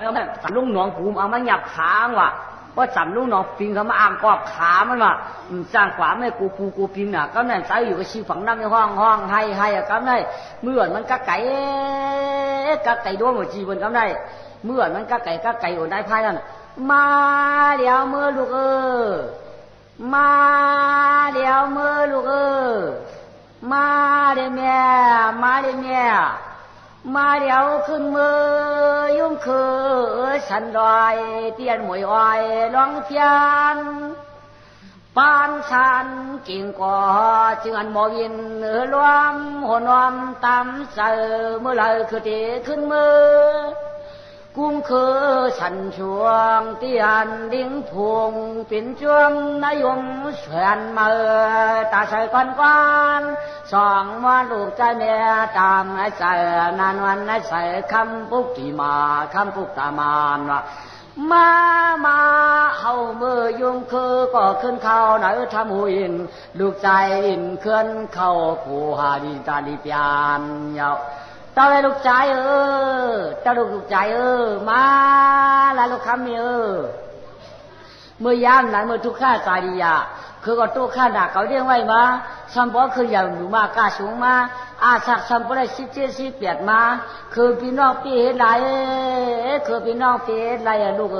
เอาแม่สำลุงหนองภูมิเอามาหยับขาว่ะว่าสำลุงหนองปิงเขามาอ่างกอบขามันว่ะสร้างขวาไม่กูปิงน่ะก็นั่นใส่อยู่กับชีฝั่งน้ำในห้องให้ก็ได้เมื่อมันก็ไก่ด้วงหัวจีบนก็ได้เมื่อมันก็ไก่โอนได้พายนั่นมาเดี๋ยวเมื่อลูกมาเดี๋ยวเมื่อลูกมาเดี๋ยวแม่มาเดี๋ยวขึ้นมือยุ่งคือฉันดอยเตียนหมวยอ้อยร้องเพียนปานฉันกิ่งก่อจึงอันมอวินรวมหัวนวมตามเสือเมื่อไรคือตีขึ้นมือกุ้งคือฉันช่วงเตียนดิ้งพวงเป็นช่วงนายมเฉียนมาตาใส่กันสองวันลูกใจแม่ตามไอ้ใส่นานวันไอ้ใส่คำปุกที่มาคำปุกตามานว่ามาเฮาเมื่อยุ่งคือก็ขึ้นเขาไหนทำหูอินลูกใจอินเคลื่อนเข้าผู้หาดีตาดีเปียนเยาเจ้าเลยลูกใจเจ้าลูกใจมาละลูกคำเมื่อยามไหนเมื่อทุกข้าใจดีอะคือก็ทุกข้าหนักเขาเรียกไว้มาสัมปอคืออย่างหนูมากล้าสูงมาอาสักสัมปอได้17-18มาคือพี่น้องพี่เห็นไรคือพี่น้องพี่เห็นไรอะลูก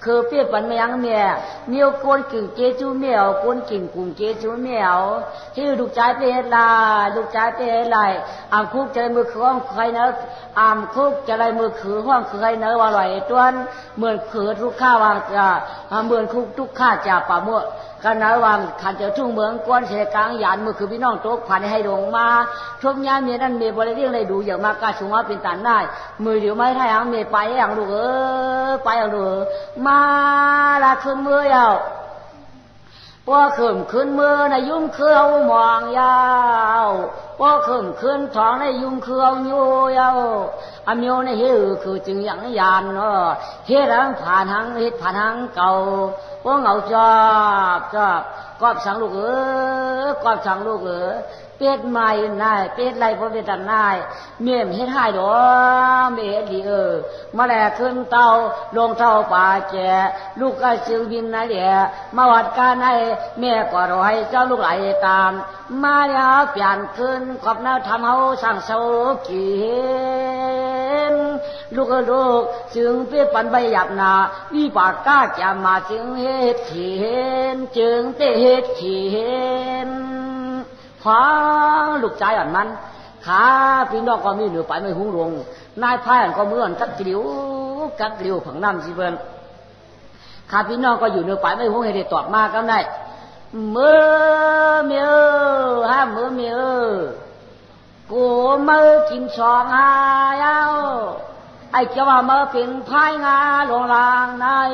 คือพี่ปันแมงเมียมีคนกิ่งเจจูเมียวคนกิ่งกุ้งเจจูเมียวที่ลูกใจพี่เห็นไรลูกใจพี่เห็นไรคุกจะมือคือห้องใครเนอะคุกจะไรมือคือห้องคือใครเนอะว่าลอยต้นเหมือนคือทุกข้าวางจะเหมือนคุกทุกข้าจะป่ามั่วกันนะวางขันเจอทุ่งเมืองกวนเสกลางหยาดมือคือพี่น้องโต๊ะผ่านให้ลงมาทุกยามเมียนั่นเมียบริเวณเลยดูอย่างมากกาสูงว่าเป็นตันได้มือเดี๋ยวไม่ให้หางเมียไปอย่างลูกไปอย่างลูกมาละขึ้นมือเอาพอขึ้นมือในยุ่งเครือมองยาวพอขึ้นท้องในยุ่งเครืออยู่ยาวอเมียวในเฮือคือจึงอย่างยานเนาะเฮ็ดทางผ่านทางเก่าพวกเหงาจอบกอบสั่งลูกกอบสั่งลูกเป็ดใหม่นายเป็ดไรพอเป็ดดันนายเมียมเฮ็ดให้ดอเมียดีมาแลขึ้นเตาลงเตาป่าแก่ลูกก็ซื้อบินนะเดี๋ยมาวัดการให้แม่ก็รอให้เจ้าลูกไหลตามมาแล้วเปลี่ยนขึ้นขอบหน้าทำเฮาสั่งเสาขีนลูกจึงเป็ดปันใบหยับนาวิปากกาจะมาจึงเฮ็ดขีนจึงเตเฮ็ดขีนฟ้าลูกใจอ่อนมันขาพี่น้องก็มีเหนือไปไม่หุ้งลงนายพายก็เหมือนกักเกลียวผังน้ำสิเบิ้ลขาพี่น้องก็อยู่เหนือไปไม่หุ้งให้ได้ตอบมาก็ได้มือเมียมือเมียกูมือกินสองหายเอาไอ้เจ้าว่ามือเป็นพายงาลงลางนาย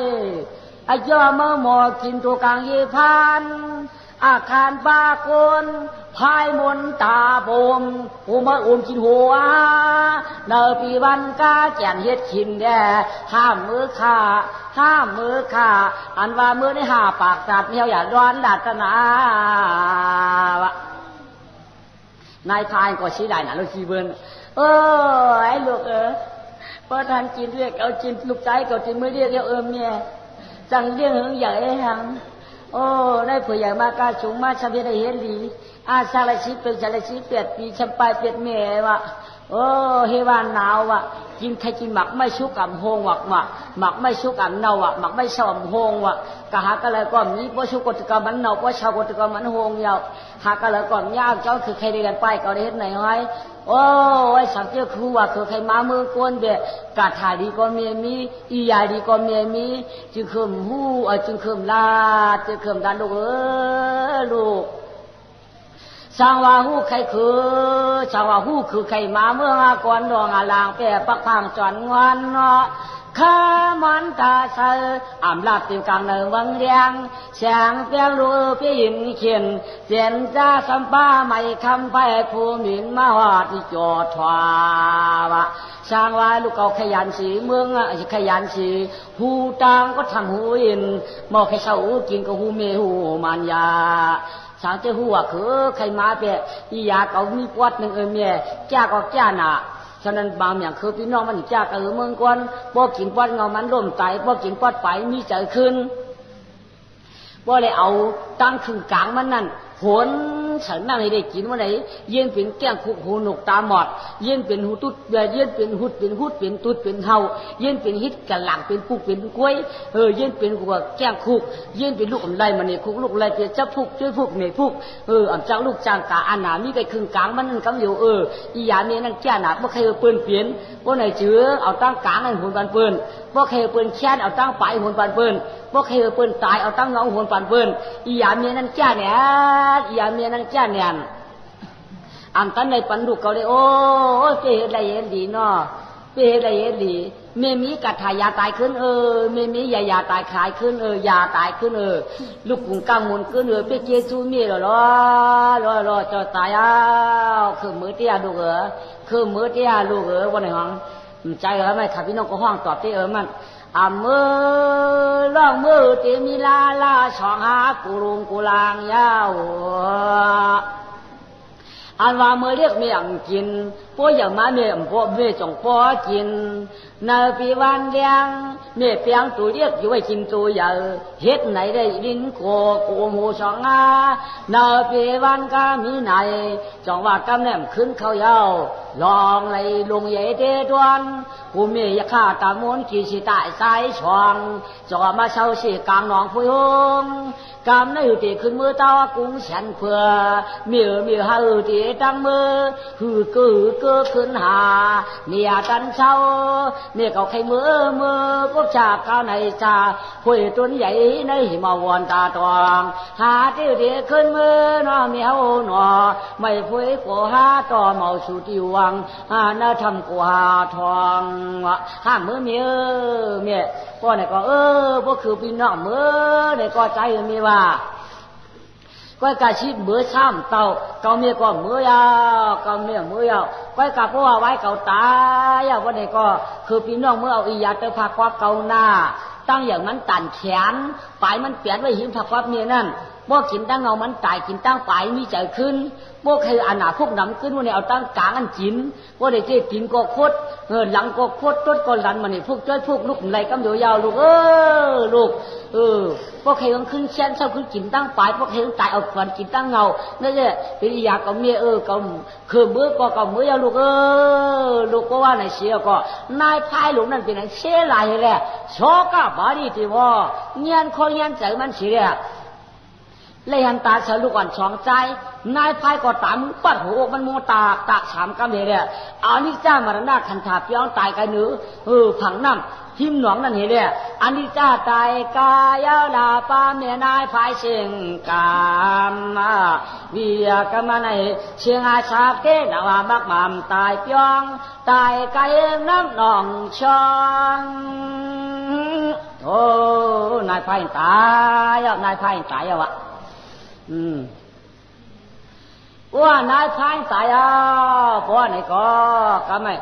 ไอ้เจ้าว่ามือหมอกินตัวกลางยีพันอาคารบาคนพายมนตาโปมหูมากินหัวเนอปีวันกาแจนเฮ็ดขินแด่ห้ามมือขาอันว่ามือได้หาปากตัดเมียวอย่าร้อนดัดนาวะนายพายก็ชี้ได้นะลูกชีเบิ้ลไอ้ลูกพอท่านกินเรียกเอาจินลูกใจก็จินไม่เรียกเอาเมียจังเรียกหึงใหญ่หังได้เผื่ออย่างมากาสูงมาชำเพียได้เห็นดีชาลชีเป็นชาลชี8 ปีชำปลายเป็ดเมียวะเฮวานหนาวะกินใครกินหมักไม่ชุกอ่ำโฮงหมักไม่ชุกอ่ำเนาวะหมักไม่ชอบโฮงวะกะหากอะไรก็มีเพราะชุกกตกรรมมันเนาเพราะชาวกตกรรมมันโฮงยาวหากอะไรก็ยากเจ้าคือใครได้กันไปก็ได้เห็นไหนไว้ไอ้สังเกตครูว่าคือใครมามือกวนเบะกาถาดีก็มีอียาดีก็มีจึงคืมหูจึงคืมลาจึงคืมดันลูกสังวาหูใครคือใครมาเมื่อก่อนดองลางแปะปักพังจอนงอนเนาะข้ามันตาเสอำลาบติวกลางเนินวังเรียงแสงเปียงรูพี่ยินเขียนเสียนจ้าสัมป้าไม่คำไปภูมินมาหอดที่จอดทวาวะสร้างว่าลูกเขาขยันสีเมืองขยันสีหูต่างก็ทำหูอินมอใครเศร้ากินก็หูเมหูมันยาสางเจ้าหัวคือใครมาเปะอียาเขามีปวดหนึ่งเมียจ้าก็จ้าหนาส ฉะนั้นบางอย่างคือพี่น้องมันจากเมืองกวนบ่กินปอดเงามันล่มใจบ่กินปอดไปมีใจขึ้นบ่เลยเอาตั้งคืนกลางมันนั่นผลฉันนั่งให้ได้กินวันไหนเย็นเป็นแก้งคุกหูหนกตาหมอดเย็นเป็นหูตุดเย็นเป็นหุดเป็นตุดเป็นเฮาเย็นเป็นฮิตกะหลังเป็นปุกเป็นกล้วยเย็นเป็นหัวแก้งคุกเย็นเป็นลูกอมไล่มันนี่คุกลูกไล่เป็นเจ้าพุกช่วยพุกเมยพุกอ่ำจังลูกจางกาอานามีไก่คืนกลางมันนั่นกำอยู่อีหยาเนี่ยนั่นแก่หนาบ่เคยเปิ้นเปลี่ยนบ่ไหนเจือเอาตั้งกลางให้หุ่นปันเปิ้นบ่เคยเปิ้นแค้นเอาตั้งปลายหุ่นปันเปิ้นบ่เคยเปิ้นตายเอาตั้งเงาหุ่นปันเปิ้นอีหยาเนี่ยนั่นแก่เนี่ยอีหยาเนี่ยนั่นแก่เนี่ยอันตันในปันดุกเขาเลยโอ้เปได้เย็นดีเนาะเปได้เย็นดีเมมีกัดทายาตายขึ้นเมมียาตายขายขึ้นยาตายขึ้นลูกกุ้งกังมุนขึ้นเปเจจูมีรอจะตายคือมือเตี้ยลูกคือมือเตี้ยลูกวันไหนห้องใจไม่ขับพี่น้องก็ห้องตอบที่มันมือล่องมือเตมีลาช่องหากุลุงกุลางยาวอันว่าเมื่อเรียกเมียงกินพวกอย่างมาเมียพวกเมียจงพอกินนาปีวันเลี้ยงเมียเปียงตัวเรียกอยู่ไว้กินตัวใหญ่เฮ็ดไหนได้ลิ้นโกหมูสองนาปีวันก็มีไหนจงว่ากำแหนมขึ้นเขาเยาลองเลยลงใหญ่เตดวนกูเมียข้าตามนกี่สิตายสายช่องจอมาเช่าสิกลางหนองพุยงกำในตีขึ้นมือตากุ้งฉันเพื่อเมียหาตีตั้งมือหือขึ้นหาเนี่ยตันเช่าเนี่ยเขาใครมือก็จากข้าในจ่าพุยต้นใหญ่ในมาวนตาตองหาตีขึ้นมือน้อเมียวหนอไม่พุยกัวหาต่อเมาสุติวังน่าทำกัวทองห้ามมือเมียก็เนี่ยก็พวกคือพี่น้องมือเนี่ยก็ใจมีว่าก็กระชิดมือซ้ำเต่าเกาเมียก็มือยาวเกาเมียมือยาวก็กะเพราะว่าไว้เกาตายวันนี้ก็คือพี่น้องมือเอาอียาเตอผักว่าเกาหน้าตั้งอย่างนั้นตันแขนปลายมันเปลี่ยนไว้หิมผักว่าเมียนั่นบ่กินตั้งเงามันตายกินตั้งปลายมีใจขึ้นบ่เคยอันหนาพวกน้ำขึ้นวันนี้เอาตั้งกลางอันกินบ่ได้เจ๊กินก็คดหลังก็คดต้นก็หลันมันนี่พวกจ้อยพวกลูกไหลกำเดียวยาวลูกลูกพวกเคยขึ้นเส้นเช้าขึ้นกินตั้งปลายพวกเคยตายเอาฝันกินตั้งเงานั่นแหละเป็นอยากกับเมียก็คือมือก็กับมือยาวลูกลูกก็ว่าในเสียก็นายพายลูกนั่นเป็นเสียหลายแหละชอกะบาดีที่ว่าเงียนคนเงียนใจมันเสียเลยหันตาเฉลุกอ่อนช่องใจนายพายก็ตามปัดหัวมันโมตาสามกำเนี่ยเอานี่จ้ามารณาคันถาย้อนตายกันเนื้อผังน้ำทิมหนองนั่นเห็นเนี่ยอันนี้จ้าตายกายาลาปาเมียนายพายเชียงกามวิยากรรมในเชียงอาชาเกนาวามักมามตายเปียงตายกายน้ำหนองช่องโอ้นายพายตายนายพายตายวะว่านายพายตายเพราะไหนก็ไม่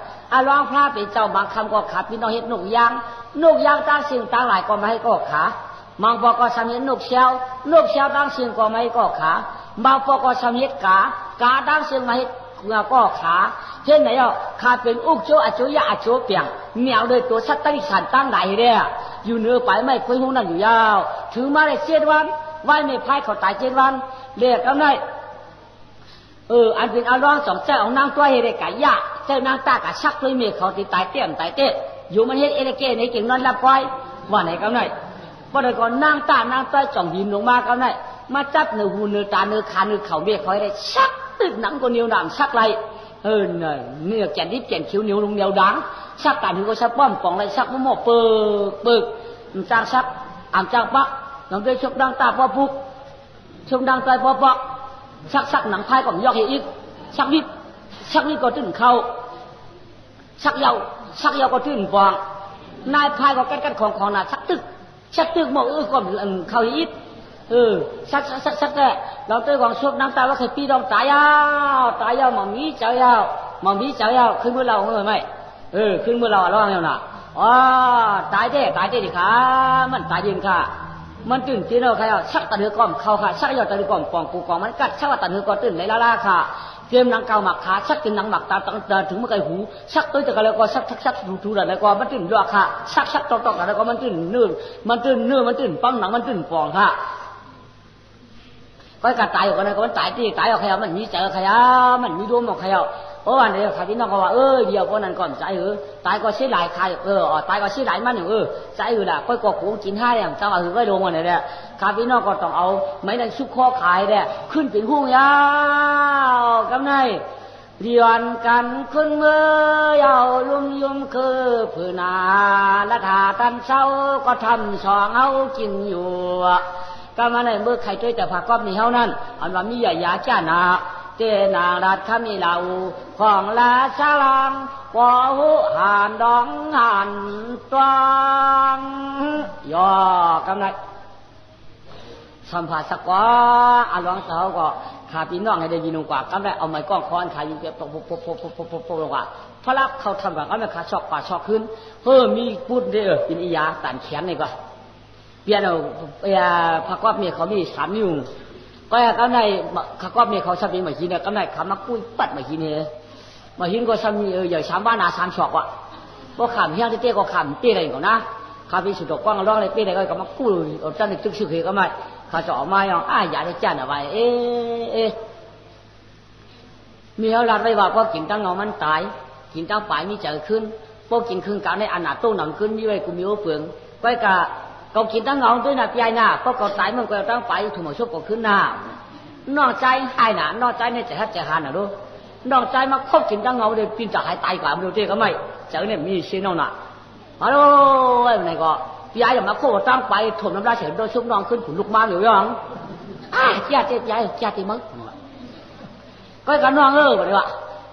ร้องพระเป็นเจ้าบางคำก็ขาพี่น้องเห็ดนกยางตั้งสิ่งตั้งหลายก็ไม่ให้ก็ขาบางพอก็สำเร็จนกเชียวตั้งสิ่งก็ไม่ก็ขาบางพอก็สำเร็จกาตั้งสิ่งไม่ก็ขาเช่นไหนขาเป็นอุกโจอโจยะอโจเปียงเมียวโดยตัวสัตว์ตั้งฉันตั้งไหนเนี่ยอยู่เหนือไปไม่คุยหูนั่นอยู่ยาวถือมาได้เจ็ดวันไว้ไม่พายเขาตายเจ็ดวันเรียกเอาหน่อยอันเป็นอารมณ์สองเจ้าเอานางตัวเฮเรกายะเจ้านางตากะชักเลยเมียเขาตีตายเตี้ยมตายเตะอยู่มันเฮ็ดเอเรเกในเก่งนอนรับไว้ว่าไหนเขาหน่อยพอได้ก่อนนางตานางตัวจ่องหินลงมาเขาหน่อยมาจับเนื้อหูเนื้อตาเนื้อขาเนื้อเข่าเมียเขาได้ชักตึกหนังก็เหนียวหนามชักไรเนื้อแก่นดิบแก่นคิ้วเหนียวลงเหนียวดังชักการถึงก็ชักป้อมป่องไรชักมะม่วงเปิกจางชักอ่างจางปักหลังด้วยชกดังตาพอปุกชกดังใจพอปอกชักหนังพายก็ยอกให้อีกชักนิดก็ตื่นเข้าชักเยาก็ตื่นฟองนายพายก็กันของน่ะชักตึกหมอกก็เข้าอีกชักแก่เราตัวของชกดังตาว่าเคยปีดองตายยาวหมอมีเจ้ายาวขึ้นเมื่อเราไม่ขึ้นเมื่อเราร้องแล้วน่ะตายเด้ดิค่ะมันตายยิงค่ะมันตื่นที่เราใครชักตะเนือก้อมเข้าค่ะชักยอดตะเนือก้อมปองปูกองมันกัดชักว่าตะเนือก้อมตื่นเลยล่าค่ะ เตรียมหนังเก่าหมักขาซักกินหนังหมักตาถึงเมื่อไก่หูซักตัวจะกันแล้วก็ซักถูๆแล้วก็มันตื่นราคาซักตอกๆแล้วก็มันตื่นเนื้อมันตื่นปังหนังมันตื่นฟองค่ะก็การตายอยู่กันนะก็มันตายที่ตายเอาใครเอามันมีใจเอาใครเอามันมีดวงเอาใครเอาเพราะว่าเนี่ยข้าพี่น้องก็ว่าเดียวคนนั้นก่อนใจตายก็เสียหลายใครตายก็เสียหลายมันอยู่ใจล่ะก็โขงกินให้อย่างเจ้าก็โดนมันเนี่ยข้าพี่น้องก็ต้องเอาไม้นั่นชุกข้อขายเนี่ยขึ้นเป็นหุ้งยาวกำไนเรียนกันขึ้นเมื่อยาวลุ่มยุ่มคือผืนาละถาตันเศร้าก็ทำสองเอากินอยู่ก็มาในเมื่อใครช่วยแต่ผักก้อนนี่เท่านั้นอันว่ามีใหญ่ยาจ้านาเจนารัดขมีเหล่าของลาชาลังกว่าหูหานดองหันตวงย่อกำไรสัมผัสสักว่าอารมณ์เสาก็ขาพี่น้องให้ได้ยินกว่ากำไรเอาไม้ก้องคอนขายยิงเก็บปลงว่าพระลักเขาทำแบบก็ไม่ขาชอกป่าชอกขึ้นมีพูดเด้อเป็นอียาตันแขนนี่ก็เปลี่ยนเอาผักก้อนเนี่ยเขามี3 นิ้วก็ก็ในข้าก็มีเขาชอบมีมาหินเนี่ยก็ในขามากุ้ยปัดมาหินเนี่ยมาหินก็ซ้ำอย่าง3 บ้าน3 ชอกว่ะพวกขามเฮียงที่เตี้ยก็ขามเตี้ยอะไรก่อนนะข้าพิสุดกว้างร้องเลยเตี้ยอะไรก็มากุ้ยเอาจันทร์ตึกชื่อเขาก็ไม่ข้าจะออกมาอย่างอย่าได้จันเอาไว้มีเขาลัดไว้ว่าพอกินตั้งเงามันตายกินตั้งปลายมีเจอขึ้นพวกกินครึ่งกลางในอนาโต้หนังขึ้นมีไว้กูมีโอ้เปลืองก็กะเขากินตั้งเงาด้วยนะพี่ไอ้น่ะเพราะเขาตายมันก็ตั้งไปถูกหมดชกก็ขึ้นหน้านอกใจให้น่ะนอกใจเนี่ยจะฮัดจะหันน่ะรู้นอกใจมาคบกินตั้งเงาเลยปีนจะหายตายกว่ามันดูเจ๊ก็ไม่เจอเนี่ยมีเสียน้องน่ะฮัลโหลไอ้ไหนก็พี่ไอ้อย่างมาโคตั้งไปถมน้ำลายเสียโดนซุปน้องขึ้นขุนลูกม้าอยู่ยังเจ๊ตีมึงก็การน้องแบบนี้ว่า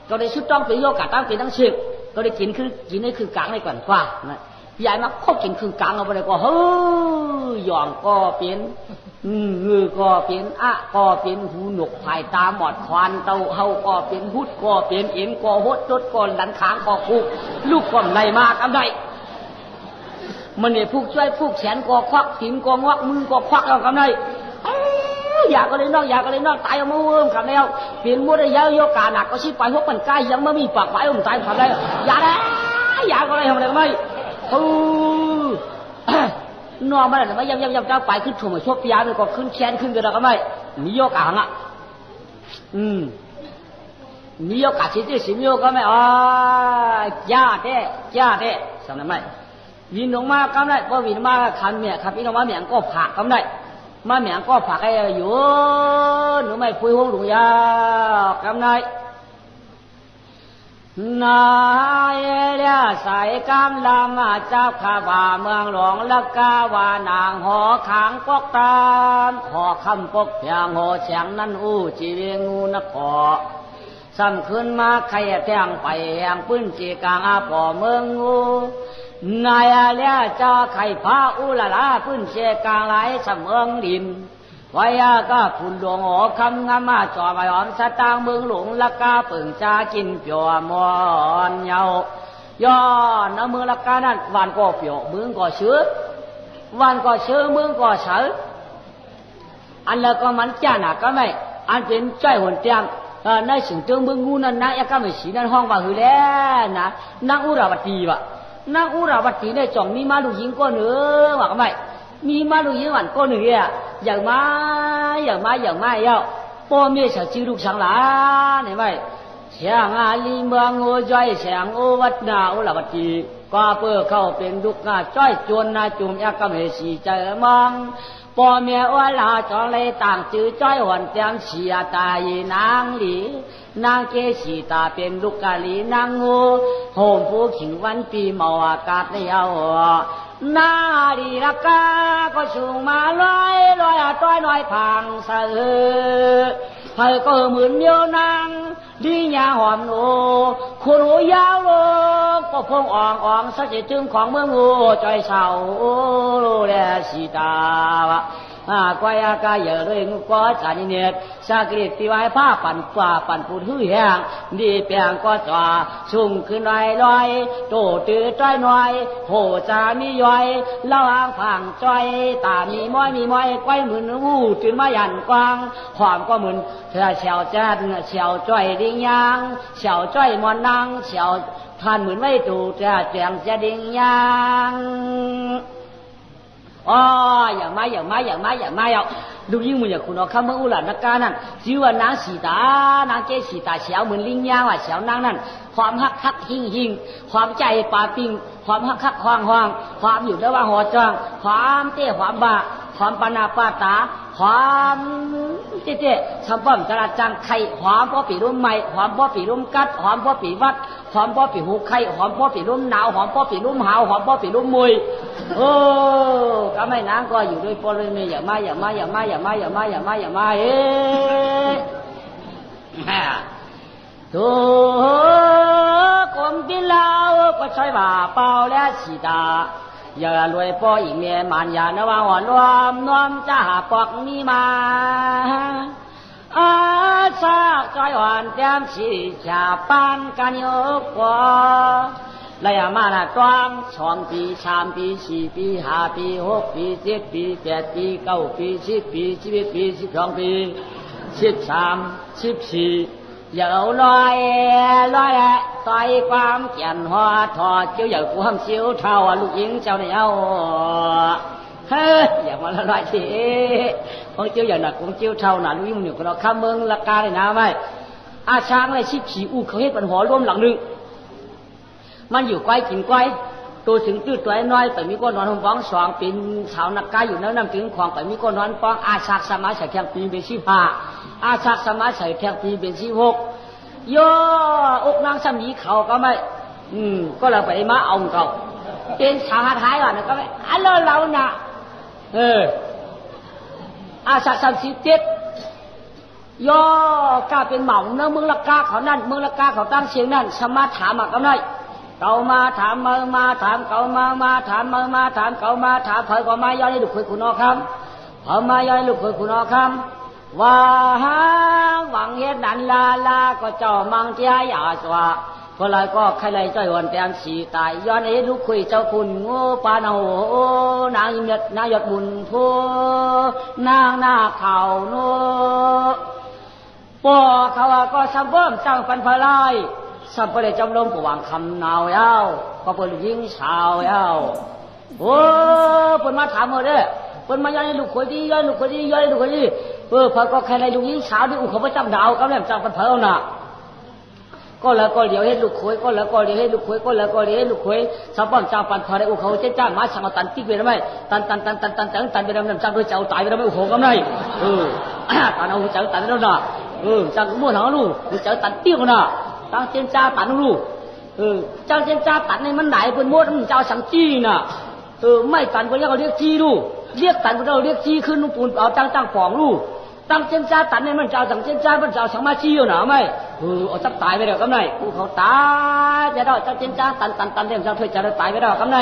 ก็ได้ชุดต้องไปโยกะตั้งปีตั้งชิบก็ได้กินนี่คือกลางในก่อนกว่าพี่ใหญ่มาคบกินคือกลางเอาไปเลยก็หย่อนก็เป็นมือก็เป็นก็เป็นหูหนกภายตาหมอดควานเต้าเฮาก็เป็นหุดก็เป็นเอ็นก็หดจดก็หลันขางก็คุกลูกก็ไหลมากำไรมันเนี่ยผูกช่วยผูกแขนก็ควักตีนก็งวักมือก็ควักเอากำไรอยากก็เลยนอกตายเอามาเวิร์มขับแล้วเปลี่ยนมุดได้เยอะโยกาหนักก็ชิบไปพวกมันใกล้ยังไม่มีปากไว้ผมตายขับแล้วอยากก็เลยทำอะไรก็ไม่นอนมาแล้วไม่ยังเจ้าไปขึ้นถ่วงมาชกพิยามันก็ขึ้นแขนขึ้นกันแล้วก็ไม่มีโยกาอ่ะมีโยกาสิมีโยก็ไม่ย่าเด้สำนักไม่วินลงมาก็ได้พอวินมาขันเนี่ยขับพี่น้องมาเหมียงก็ผักก็ได้มาเหมียงก็ผักไอ้อยู่หนูไม่คุยห้องหลวงยากำไรนายเลี้ยใส่กำลำมาเจ้าข้าบ่าเมืองหลวงละกาวานางหอขางปกตามหอคำปกเพียงหอเสียงนั่นจีเวงูนักขอซ้ำขึ้นมาใครแทงไปแหงปื้นจีกลางป่อเมืองงูนายเลี้ยเจ้าไข่พาอุลลาปื้นเจีกลางไหลเสมองดินไว้ก็ผุนหลวงหอคำงามาจ่อใบอ่อนสตางเมืองหลวงละกาปึ่งจากินเปียวมอนเยาย้อนเอาเมืองละกานั่นวันก็เปียวเมืองก็เชื้อวันก็เชื้อเมืองก็เชื้ออันแล้วก็มันจ้าหนักก็ไม่อันเป็นใจหวนเตียมในสิ่งเติมเมืองงูนั่นนะยังก็ไม่สีนั่นห้องว่าหือแล้วนะนางอุราวัตีวะนางอุราวัตีเนี่ยจ่องมีมาดูยิงก็เนื้อว่าก็ไม่มีมาดูยิงวันก็เนื้ออย่างมาเย้าพ่อแม่จะจื้อลูกช่างหลานเห็นไหมเสียงลีเมืองโอจ้อยเสียงโอวัดนาโอละวัตีก็เพื่อเข้าเป็นลูกงาจ้อยจวนนาจุ่มยากำเหสีใจมังพ่อแม่ว่าลาจองเลยต่างจื้อจ้อยหวนเตียงเสียตายนางหลีนางเกศีตาเป็นลูกกะลีนางงูโฮมผู้ขิงวันปีเมาอากาศในเอานาดีละกาก็สูงมาลอยต้อยน้อยพังสะให้ก็เหมือนเมียวนางดีหยาหอมโนคุณหูยาวโลก็พงอ่องสักจิตจึงของเมืองงูใจเศร้าแลสีตาวะ กวยกายเลยงูก็จานิเนตชากิริติไว้ผ้าปั่นฝ่าปั่นปูดหื้อแห้งดีเปียงก็จ่าชุ่มขึ้นลอยโตตื้อจ้อยหน่อยโหจามีย่อยเล่าอ่างผังจ้อยตามีม้อยไกวมือวูตื่นมายันกวางความก็เหมือนเธอเฉียวแจ๊ดเฉียวจ้อยดิงยางเฉียวจ้อยมอนนางเฉียวท่านเหมือนไม่ตูจะแจงจะดิงยางอ๋ออย่ามาดูยิ่งมึงอย่าคุณเอาคำว่าอุหลานนักการนั่นชื่อว่านางสีตานางเจสีตาเฉียวเหมือนลิงยางว่ะเฉียวนางนั่นความฮักหิงความใจป่าปิงความฮักห้องความอยู่ระหว่างหัวจ้างความเต้ความบ้าความปนาปาตาความเจ๊ชำป้อมจราจังไข่ความพ่อปีร่มไม้ความพ่อปีร่มกัดความพ่อปีวัดความพ่อปีหูไข่ความพ่อปีร่มหนาวความพ่อปีร่มหาวความพ่อปีร่มมวยก็ไม่นางก็อยู่ด้วยปริมีอย่ามาเอ๊ถูกคนกินเหล้าก็ใช้บ่าเปล่าและสีตาอย่ารวยป้ออีเมียมันอย่านว่าอ่อนรวมน้อมจะหาปอกนี้มาอาซาจอยอ่อนแต้มสีชาปานกันยกกว่าระยะมาละจ้อง2 ปี3 ปี4 ปี5 ปี6 ปี7 ปี8 ปี9 ปี10 ปี11 ปี12 ปี13 14อย่าเอาลอยต่อยความเขียนหัวถอดเจ้าอย่าความเสียวเท่าลูกหญิงเจ้าเนี่ยเอาเฮ้ยอย่ามาละลอยสิของเจ้าอย่างหนักของเจ้าเท่าหนาลูกหญิงหนึ่งเราข้ามเมืองละกาเลยนะไว้อาช้างเลย14 อู้เขาให้ปัญหาร่วมหลังหนึ่งมันอยู่ไกลกินไกลตัวถึงตื้อตัวน้อยแต่มีก้อนนอนฟ้อง2 ปีสาวนักกายอยู่แล้วนำถึงของแต่มีก้อนนอนฟ้องอาชักสมาใส่แข่งปีเป็น15อาชักสมาใส่แข่งปีเป็น16ย่ออกนางสมีเขาก็ไม่ก็เราไปมาเอาเขาเป็นสาหาท้ายก่อนก็ไม่อันเราน่ะอาชัก37ย่อกล้าเป็นเหมาเนื้อเมืองละกาเขานั่นเมืองละกาเขาตั้งเสียงนั่นสมาถามก็ไม่เก่ามาถามมาถามเก่ามาถามมาถามเก่ามาถามเผยก็มาย้อนให้ลูกคุยคุณอคำเผยมาย้อนให้ลูกคุยคุณอคำว่าหวังเฮ็ดนันลาก็เจ้ามังเทียอย่าสวะพอไรก็ใครไรจ้อยวันแต้มสีตายย้อนให้ลูกคุยเจ้าคุณโง่ปานโหนางยิ้มนายดบุญพูนางหน้าเข่าโนปอเขาก็สมบูรณ์จังปันพลายสัมปะเลจำลงปวางคำนาวเย้าก็เป็นยิงชาวเย้าโอ้เพิ่นมาถามเด้อเพิ่นมาย้อนลูกคนดีย้อนลูกคนดีย้อนลูกคนดีพอก็ใครในลูกยิงชาวที่อุเขาประจำดาวก็แม่จังเป็นเพิ่นน่ะก็แล้วก็เดี๋ยวให้ลูกคุยก็แล้วก็เดี๋ยวให้ลูกคุยก็แล้วก็เดี๋ยวให้ลูกคุยสัมปะจังปันพอได้อุเขาเจ้ามาสังตันติ๊กไปได้มั้ยตันไปได้จังโดยเจ้าตายไปได้มั้ยอุเขาก็ได้ตันเอาเจ้าตันแล้วน่ะจังมั่วหาลูกเจ้าตันติ้วน่ะตั้งเจนจ้าตันรู้เจ้าเจนจ้าตันในมันไหนเป็นมดมันเจ้าสังจีน่ะไม่ตันก็เรียกเขาเรียกจีรู้เรียกตันก็เราเรียกจีขึ้นนุ่งปูนเอาตั้งฟองรู้ตั้งเจนจ้าตันในมันเจ้าสังเจนจ้ามันเจ้าสังมาจีอยู่หนาไหมเอาจับตายไปแล้วกำไรกูเขาตายจะได้เจ้าเจนจ้าตันเรื่องเจ้าเธอจะได้ตายไปแล้วกำไร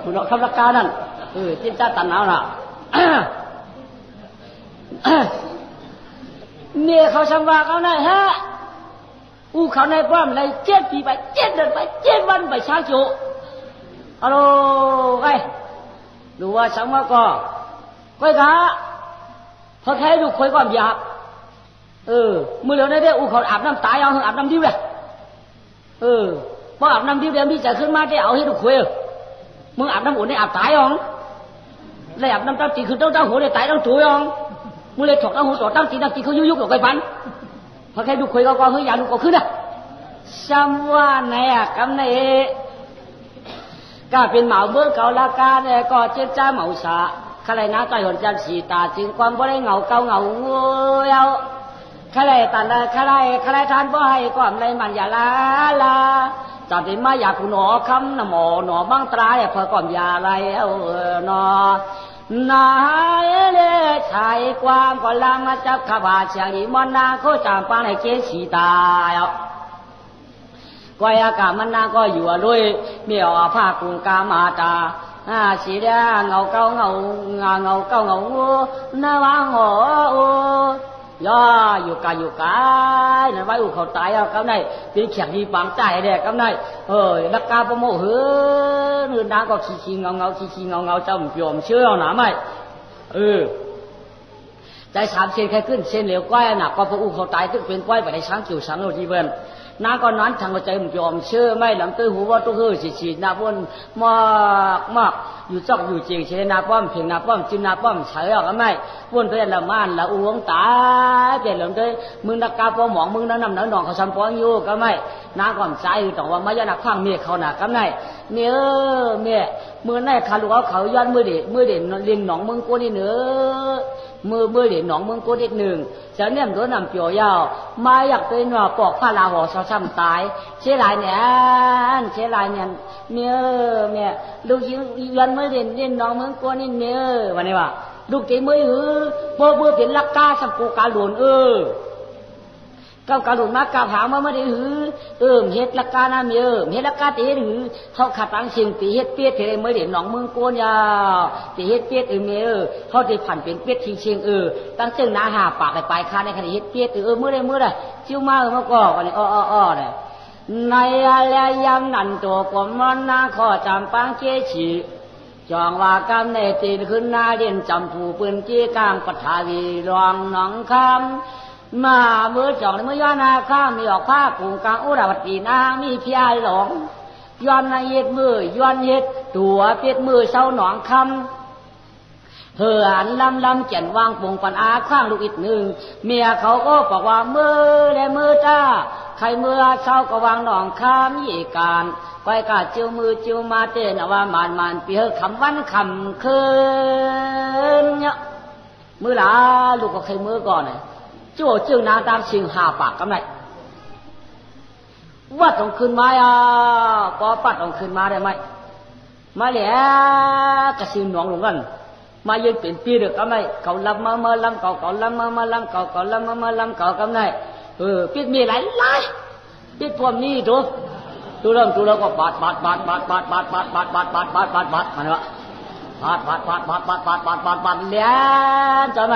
คุณเอาคำรักการนั่นเจนจ้าตันเอาน่ะเนี่ยเขาสังวาเขาไหนฮะอู้เขาในป้อมเลย7 ปีไป7 เดือนไป7 วันไปช้างโจฮัลโหลไอ้ดูว่าสังมาก็ก้อยกะพอแค่ดูคุยก่อนหยาบมือเหลียวได้อู้เขาอาบน้ำตายเอาอาบน้ำดิบเลยพออาบน้ำดิบเดี๋ยวมีใจขึ้นมาได้เอาให้ดูคุยมึงอาบน้ำอุ่นได้อาบตายอ่องเลยอาบน้ำเต้าตีคือเต้าหัวเลยตายต้องจุยอ่องมึงเลยถอดเต้าหัวถอดตั้งตีเขายุกหลอกไปฟันพอแค่ดูคุยก็เฮ้ยอย่าดูก็ขึ้นนะซ้ำว่าไหนกำไหนก็เป็นเหมาเมื่อเก่าละกาเนี่ยก็เจ็ดจ้าเหมาสาใครนะใจหวนจันสีตาจึงความบ่ได้เหงาเก่าเหงาเงาใครตันเลยใครทานบ่ให้ความไรมันอย่าลาจัดเป็นมาอยากคุณหนอคำนะหมอหนอบ้างตราเนี่ยพอก่อนอย่าไรหนอนายเล่ชายความก็ลามาจับขบาเชียงอีมันนาเขาจามปานให้เกสีตายกวยอากาศมันนาก็อยู่ด้วยเมียวผ้ากุงกามาตา chỉ là ngầu cao ngầu na vang hổ doอยู่cái là vai khẩu tài cái này cái chẳng đi bằng tài đây cái này đặc ca bao mộ hứa người đang có chi ngầu trong chùm chưa nào màyใจสามเซนแค่ขึ้นเซนเหลวก้อยน่ะก็พระอุเขาตายตึกเป็นก้อยไปในช้างจิ๋วช้างโรจีเวนน้าก็นั้นทางหัวใจมันยอมเชื่อไม่หลังตื้อหูว่าตุ้งหื้อฉีดนาป้อนมากอยู่จอกอยู่เจียงเชนาป้อมเพียงนาป้อมจินนาป้อมเฉยก็ไม่ป้วนไปละม่านละอ้วงตาเปลี่ยนหลังตื้อมึงนักกาป้อมหมองมึงนั่งนำหนังเขาซ้ำป้อนอยู่ก็ไม่น้าก็ใจต้องว่าไม่ยานักข้างเมียเขาหนักก็ไม่เมียมือในขาลูกเขาย้อนมือเด็ดเลี้ยงหนองมึงกูนี่เนื้อมือเด็ดหนองมึงกูนิดหนึ่งจะเนี่ยมันโดนนำเปียวยาวมาอยากเป็นว่าปอกผ้าลาห่อซ้ำตายเชื่อไรเนี่ยเมียลูกย้อนมือเด็ดหนองมึงกูนี่เมียวันนี้ว่าลูกตีมือเบื่อเป็นลักกาสังกูกาหลุนก้าวกระโดดมากาผางมาไม่ได้หือเฮ็ดลักกาหน้าเมียเฮ็ดลักกาตีหือเขาขัดตังสิ่งตีเฮ็ดเปียดเทไม่ได้หนองเมืองโกนยาตีเฮ็ดเปียดเมียเขาตีผ่านเป็นเปียดชิงตั้งซึ่งหน้าหาปากไปคาในขณะเฮ็ดเปียดเมื่อไรจิ้วมาเมื่อก่อนวันนี้เนี่ยในอะไรยำนั่นตัวกว่ามันนาขอจำปังเจฉีจองว่ากำในตีขึ้นหน้าเรียนจำผู้ปืนเจี้กลางปัทวีรองหนองคำมาเมื่อจองเมื่อยานาข้ามีออกผ้ากุงกลางอุดาวัตีนางมีพี่ไอหลงย้อนในเย็ดมือย้อนเย็ดตัวเปียดมือเศร้าหนองคำเหือนลำเขียนวางปงปันอาข้างลูกอีกหนึ่งเมียเขาก็บอกว่ามือและมือจ้าใครเมื่อเศร้าก็วางหนองคำยี่การก้อยกาจิ้วมือจิ้วมาเต้นว่ามานเปียคำวันคำคืนเนี่ยมือหลาลูกก็ใครมือก่อนเลยจู่จึงนาตามสิ่งหาปากกำไรว่าต้องขึ้นมาพอปัดต้องขึ้นมาได้ไหมมาแล้วกระสินหนองหลงกันมายืนเป็นปีเด็กกำไรเขาลำมาลำเก่าลำมาลำเก่าลำมาลำเก่ากำไรปิดมีหลายปิดพวกนี้ดูเริ่มก็บาดมันวะบาดแล้วจะไหม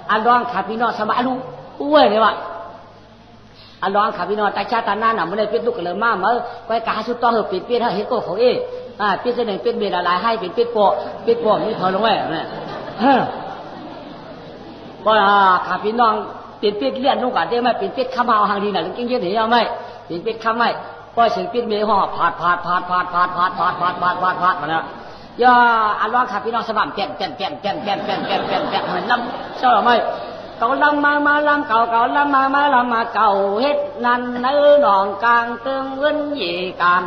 อันร้องขับพี่น้องสบายลูกอ้วยเลยวะอันร้องขับพี่น้องแต่ชาติหน้าหนาไม่ได้ปิดลูกเลยมากเมื่อไปกาชุดต้องปิดเฮ้ยก็เขาปิดเส้นหนึ่งปิดเบียร์หลายให้ปิดโปะนี่เธอลงไว้เนี่ยก็ขับพี่น้องปิดเลี้ยนลูกกันได้ไหมปิดข้ามเอาหางดีหน่อยจริงๆเห็นยังไหมปิดข้ามไหมก็เสียงปิดเมียห้องผาดมาแล้วย่าอันร้องขับพี่น้องสบายแก่นมันล้ำเจ้าหรือไม่เก่าลำมาลำเก่าลำมาลำมาเก่าเฮ็ดนั่นเนื้อหนองกลางเติมเงินยี่การ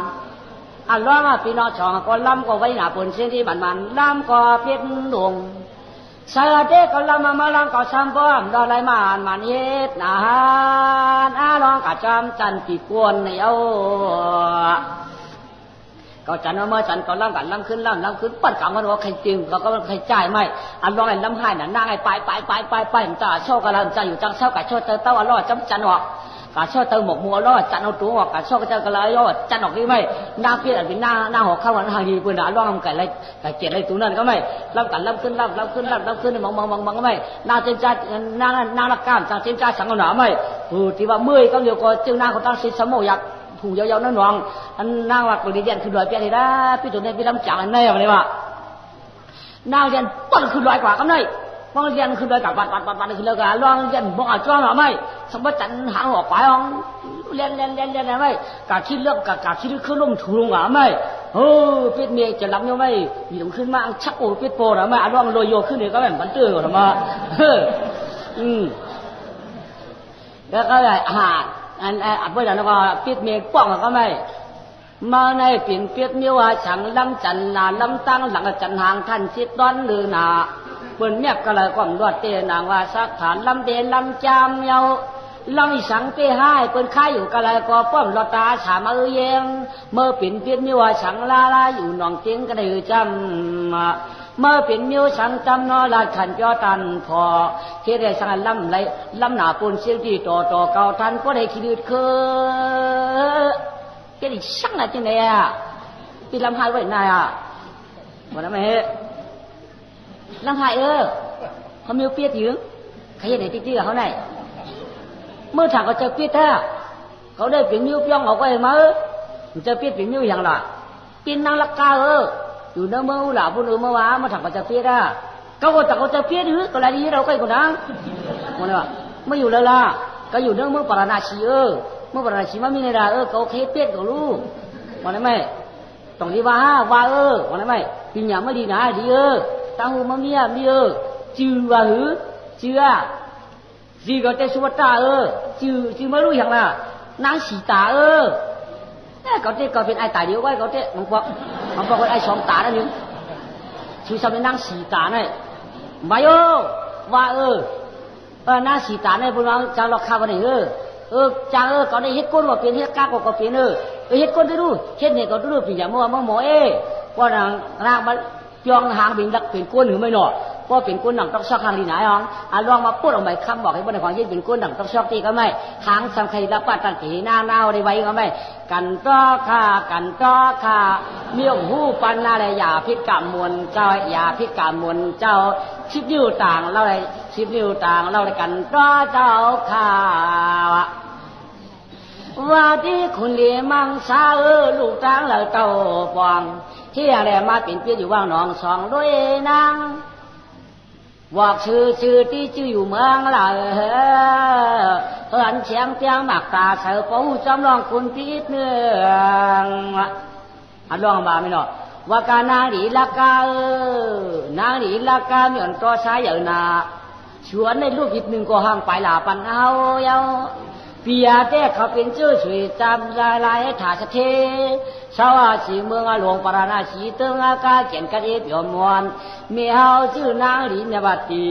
อันร้องพี่น้องช่องก็ลำก็ไว้หน้าปุ่นเส้นที่มันลำก็เพี้ยนดวงเสือเด็กก็ลำมาลำก็ซ้ำป้อมดอลายมันเฮ็ดนาฮานร้องกะจำจันปีกวนเนี่ยก็จันว่าเมื่อจันก็ลำขึ้นปั้นกลางมันว่าใครจริงเราก็ใครจ่ายไม่อันร้องไอ้ลำให้น่ะนั่งไอ้ไปมันจะโชคกันแล้วจะอยู่จังเช้ากะโชคเต้าอร่อยจำจันออกกะโชคเต้าหมกมัวอร่อยจันเอาตัวออกกะโชคเต้าก็เลยอร่อยจันออกนี่ไม่หน้าเพี้ยนเป็นหน้าหอกเข้าวันทางดีปืนร้องไก่อะไรไก่เกล็ดอะไรตัวนั้นก็ไม่ลำขึ้นมองก็ไม่หน้าเจนจ้าหน้าละก้ามจังเจนจ้าสังหนาไม่ที่ว่าเมื่อยก็เดียวก็จึงหน้าเขาตั้งสิสมโมยักผู้ยาวๆนั่นหวังอันนางว่าคนเรียนคือลอยเปียนี่นะพี่ตัวนี้พี่ลำจังอันนี้อะไรวะนางเรียนต้นคือลอยกว่ากันเลยบางเรียนคือลอยกับบัดคือลอยกับลองเรียนบอกอาจ้องหรือไม่สมบัติจันหางออกไปอ๋องเรียนอะไรไม่กะคิดเรื่องกะคิดขึ้นลมถูลงหรือไม่เป็ดเมียจะรับยังไม่หยุ่งขึ้นมาชักโอ้เป็ดโปหรือไม่ลองลอยโยขึ้นเนี่ยก็แบบบันเตอร์หรือมาแล้วก็เลยอันเพื่อนเราก็ปิดเมฆป้องก็ไม่มาในปิ่นปิดมีว่าฉังลำจันนาลำตั้งหลังจันหางท่านชิดด้อนหรือนาเปิ่นเมียบก็เลยก้มรวดเตนางว่าสักฐานลำเดนลำจามเยาลำสังเตให้เปิ่นค่ายอยู่ก็เลยก็ป้อมรถตาฉามาเยงเมื่อปิ่นปิดมีว่าฉังลาอยู่หนองเตียงก็ได้จำเมื่อเป็นมิวสังจำนอลาขันเจ้าตันพอเที่ได้สังลำไหลลำหนาปูนเสียงที่ต่อเก่าทันก็ได้คิดคือแกดิช่างอะไรจังเลยพี่ลำหายไว้นาย วันนั้นไม่เฮ้ลังหายเขามีเปียกยืงใครเห็นไหนติ๊กๆเขาไหนเมื่อถามเขาจะเปียกท่าเขาได้เปลี่ยนนิ้วย่องออกไปมามันจะเปียกเปลี่ยนนิ้วอย่างไรกินนางลักกาอยู่เนื้อเมื่อหล่าบุญเมื่อวานมาถามเขาจะเปียกท่าเขาก็แต่เขาจะเปียกหรือก็อะไรดีเราใกล้กว่านั้นมันว่าไม่อยู่แล้วล่ะก็อยู่เรื่องเมื่อปราณาชีเมื่อปราณาชีมันมีในดาเขาเคเปียกกับลูกวันนั้นไม่ตรงที่ว่าวันนั้นไม่ปีหยาไม่ดีนะดีตั้งหูมันมีจื้อว่าจื้อจีก็จะสุวัตตาจื้อไม่รู้อย่างน่ะนางสีตาเขาเจ๊ก็เป็นไอ้ตาเดียวไว้เขาเจ๊มันบอกว่าไอ้สองตานั่นนึงชื่อสมัยนางสีตาเนี่ยมาว่านางสีตาเนี่ยพวกเราจะหลอกข้าวกันเนี่ยจังเขาได้เฮ็ดก้นว่าเป็นเฮ็ดกากก็เป็นเฮ็ดก้นได้รู้เฮ็ดเนี่ยก็รู้ปีอย่างเมื่อวานหมอว่านางร่างมันยองหางเป็นดักเป็นก้นหรือไม่หนอเพราะเป็นก้นหนังต้องซอกหางลีไหนอ๋อลองมาพูดออกมาคำบอกให้บนในความยิ่งเป็นก้นหนังต้องซอกตีก็ไม่หางสำคัญรับปัดตั้งกี่หน้าได้ไว้ก็ไม่กันต้อค่ะเมี่ยงหูปันอะไรอย่าพิกามวลเจ้าอย่าพิกามวลเจ้าชิบนิ้วต่างเราเลยชิบนิ้วต่างเราเลยกันต้อเจ้าค่ะว่าที่คุณเลี้ยมังสาลูกจ้างเราเต่าฟองที่อะไรมาเป็นเปี้ยอยู่ว่างหนองสองด้วยนางบอกชื่อที่ชื่ออยู่เมืองเราเพื่อนเชียงเตียงหมักตาเสือปูจำลองคุณพิษเนืองลองมาไม่หนอว่าการนางหลีลากานางหลีลากาเหมือนตัวชายอย่างนาชวนในลูกอีกหนึ่งก็ห่างไปหลาปันเอาเยาปียาแต่เขาเป็นเจ้าช่วยจำลายถาสเทชาวสีเมืองหลวงปราณาสีเติงอากาเขียนกันเอยอมมวนเมียเฮาชื่อนางหลีนบัดตี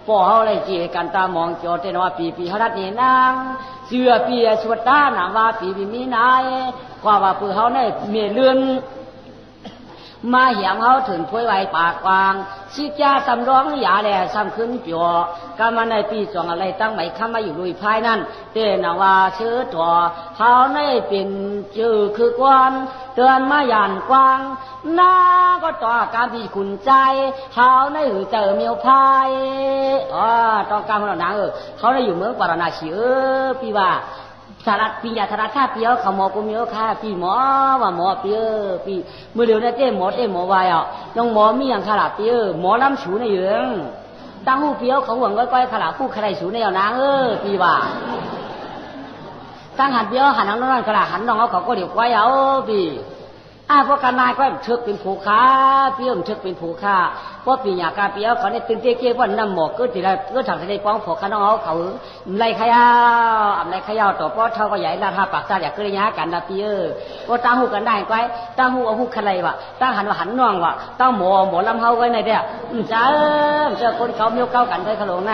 พ่อเฮาเลยจีกันตามองจอเตนว่าปีเฮาดัดนี่นางเสือปีสวดตาหนาว่าปีมีนายกว่าว่าปือเฮาในเมียเลื่อนมาเหี่ยมเขาถึงถ้วยไว้ปากกวางชิกยาสำร้องยาแหล่ซ้ำขึ้นจ่อกามาในปีจองอะไรตั้งไหมข้ามาอยู่ลุยภายนั่นเต้นว่าเชื้อตัวเขาในเป็นจื่อคือกวนเตือนมาหยานกวางน้าก็ต่อการพี่ขุนใจเขาในหือเจอเมียวพายต้องการของเราเขาได้อยู่เมืองปาราณาชีพี่ว่าสารัดปียาสารัดข้าเปียวเขาหมอกูมีข้าปีหมอว่าหมอเปียวปีเมื่อเดี๋ยวนี้เต้หมอวายน้องหมอมีอย่างขลาเปียวหมอล้ำสูในเหยืองตั้งหูเปียวเขาหวังก้อยขลาผู้ใครสูในเอานางปีว่าตั้งหันเปียวหันน้องนั่นขลาหันน้องเขาก็เดี๋ยวก้อยเอาปีเพราะการนายก็เชิกเป็นผูกขาเปียวเชิกเป็นผูกขาเพราะปีหยากาเปียวเขาในตึงเตี้ยเกี้ยวันน้ำหมอกก็ทีไรก็ถังในป้องผูกขาน้องเขาไรขยาวต่อเพราะเท่าก็ใหญ่หน้าท่าปากตาอยากเกลียกันนะเปียวก็ตั้งหูกันได้ก้อยตั้งหูเอาหูใครวะตั้งหันว่าหันน้องวะตั้งหมอลำเฮาไว้ในเดียจ้าเจอคนเขาเมียวเก้ากันได้ขลุ่นใน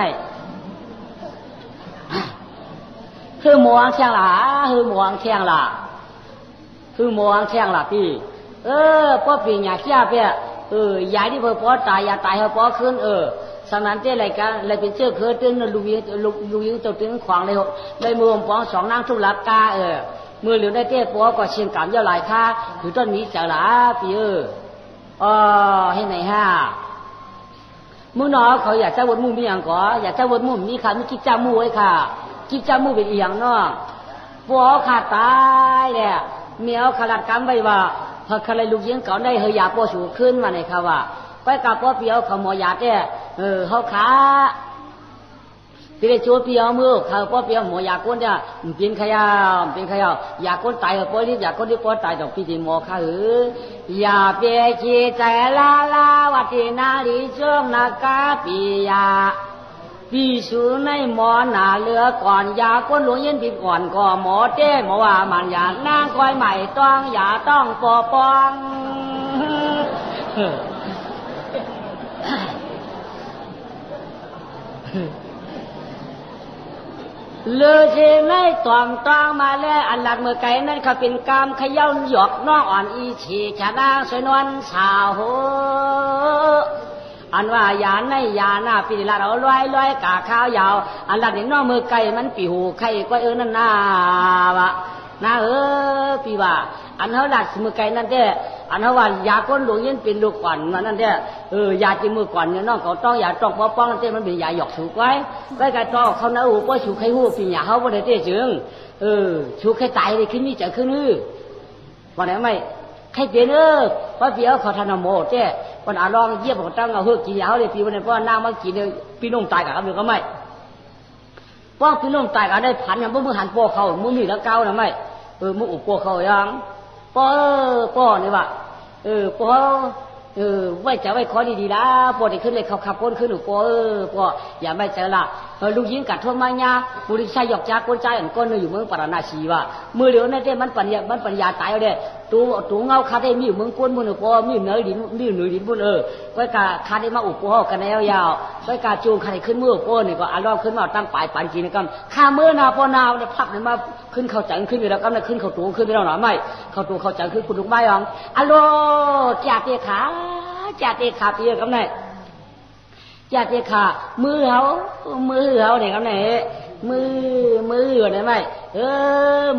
คือหมวงเชียงหล่าคือหมวงเชียงหล่าคือหมวงเชียงหล่าพี่พ่อปีหยาเชี่ยเปียยายที่พ่อตายยาตายพ่อขึ้นสำนักเจ้อะไรกันเลยเป็นเชื่อเคยตึ้งลูกยิงตัวตึ้งขวางเลยมือผมป้องสองนางทุลักกามือเหลียวได้เจ้พ่อก็เชียงกำยาวหลายท่าถือต้นนี้จะหล่าพี่ให้ไหนฮะมือน้อเขาอยากจะวนมุมมีอย่างก่ออยากจะวนมุมนี่ค่ะมีกิ๊กจ้ามูไว้ค่ะกิ๊กจ้ามูเป็นอีหยังเนาะพ่อขาดตายเนี่ยเมียขลัดกำไว้ว่าพอใครลูกยิงเก่าได้เฮยาปอสูขึ้นมาในค่ะว่าไปกับพ่อเปียวเขาหมอยาเนี่ยเขาขาที่ได้โจเปียวมือเขาพ่อเปียวหมอยาก้นเนี่ยเป็นขยาวอยาก้นตายเขาพ่อที่อยาก้นที่พ่อตายต้องพี่จีหมอค่ะอย่าเปียชีใจลาวัดที่นาลีช่วงนากาปียาพี่สูในหมอหนาเรือก่อนยาก้นหลวงเย็นผิดก่อนก็หมอเต้หมอว่ามันยานางคอยใหม่ต้องอย่าต้องปอปองเลือเชงในตอมต้องมาแล้วอันหลักเมื่อไก่นั้นเขาเป็นกามขย่าหยอกน้องอ่อนอีฉีชะนางสวยนวลสาวโหอันว่ายาในยาหน้าปีละเราลอยกาข้าวยาวอันหลักนี่น้องมือไก่มันปีหูไข่ก็นั่นนาวะนะปีว่าอันเขาหลักมือไก่นั่นเด้ อันนั้นว่ายาก้นหลวงยันเป็นลูกก่อนนั่นเด้อยาจีมือก่อนเนี่ยน้องเขาต้องยาต้องป้องนั่นเด้มันเป็นยาหยอกถูกไว้ไว้การต้องเขาเนื้อหูป้อชูไข่หูปีหยาเขาบ่ได้เด้จึงชูไข่ตายเลยขึ้นนี่จะขึ้นวันไหนไม่ใครเป็นเพราะเดี๋ยวเขาทานโมเจ้วันอาลองเยี่ยมของตั้งเอาเฮือกกินยาเขาเลยปีวันนี้เพราะน้ำมันกินเลยพี่นุ่มตายกับเขาอยู่ก็ไม่ป้องพี่นุ่มตายกับได้พันอย่างพวกมือหันโป้เขามือมีแล้วเก้านะไม่มืออุปโป้เขายังป้อนี่ว่ะป้อไว้จะไว้คอดีๆนะป้อได้ขึ้นเลยเขาขับก้นขึ้นหนูป้ออย่าไม่เจอละลูกยิงกัดทั่วมังยาบุริชัยหยอกจากก้นใจอันก้นอยู่เมืองปาราณสีว่ะมือเหลียวนั่นเด้มันปัญญาตายเอาเด้ตัวเงาคาได้มีอยู่เมืองก้นมือหนูป้อมีเนื้อดินบนไว้กาคาได้มาอุปโป้กันแล้วยาวไว้กาจูงคาได้ขึ้นมือป้อนี่ก็อารมณ์ขึ้นมาตั้งปลายปันกินกันข้ามือนาป้อนาวเนี่ยพับเนี่ยมาขึ้นเข้าใจขึ้นอยู่แล้วก็เนี่ยขึ้นเข้าตัวขึ้นไปแล้วหน่อยไม่เข้าตัวเข้าใจขึ้นคุณลูกไม้ยังอโลจ่าเตะขาเตี้ยกับไหนจ่าเตะขามือเขาเนี่ยกับไหนมือเนี่ยไหม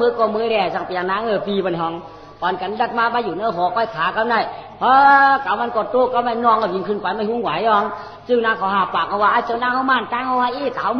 มือก็มือแดดสังเปียนนางปีบันห้องปอนกันดักมาอยู่เนื้อหอกไว้ขากับไหนกับมันกดตัวกับมันนองกับยิงขึ้นไปไม่หุ้งไหวยังจึงนางเขาหาปากเขาว่าเจ้านางเขามันจ้างเขาว่าเขา